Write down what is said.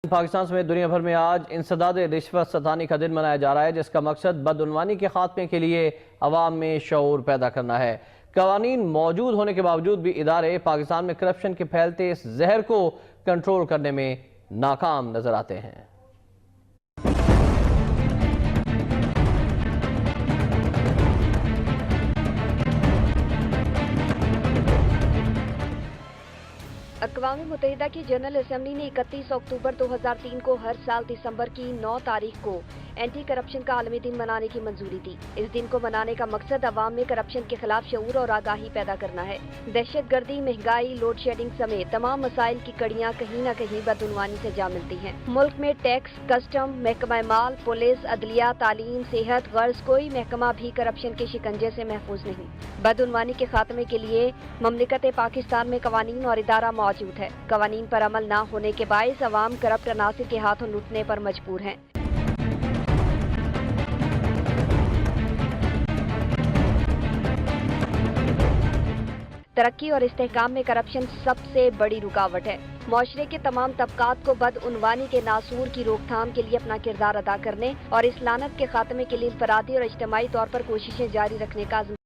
پاکستان سمیت دنیا بھر میں آج انسداد رشوت ستانی کا دن منایا جا رہا ہے، جس کا مقصد بدعنوانی کے خاتمے کے لیے عوام میں شعور پیدا کرنا ہے۔ قوانین موجود ہونے کے باوجود بھی ادارے پاکستان میں کرپشن کے پھیلتے اس زہر کو کنٹرول کرنے میں ناکام نظر آتے ہیں۔ اقوام متحدہ کی جنرل اسمبلی نے 31 اکتوبر 2003 کو ہر سال دسمبر کی 9 تاریخ کو اینٹی کرپشن کا عالمی دن منانے کی منظوری دی۔ اس دن کو منانے کا مقصد عوام میں کرپشن کے خلاف شعور اور آگاہی پیدا کرنا ہے۔ دہشت گردی، مہنگائی، لوڈ شیڈنگ سمیت تمام مسائل کی کڑیاں کہیں نہ کہیں بدعنوانی سے جا ملتی ہیں۔ ملک میں ٹیکس، کسٹم، محکمہ مال، پولیس، عدلیہ، تعلیم، صحت، غرض کوئی محکمہ بھی کرپشن کے شکنجے سے محفوظ نہیں۔ بدعنوانی کے خاتمے کے لیے مملکت پاکستان میں قوانین اور ادارہ موجود ہے۔ قوانین پر عمل نہ ہونے کے باعث عوام کرپٹ عناصر کے ہاتھوں لوٹنے پر مجبور ہیں۔ ترقی اور استحکام میں کرپشن سب سے بڑی رکاوٹ ہے۔ معاشرے کے تمام طبقات کو بدعنوانی کے ناسور کی روک تھام کے لیے اپنا کردار ادا کرنے اور اس لعنت کے خاتمے کے لیے انفرادی اور اجتماعی طور پر کوششیں جاری رکھنے کا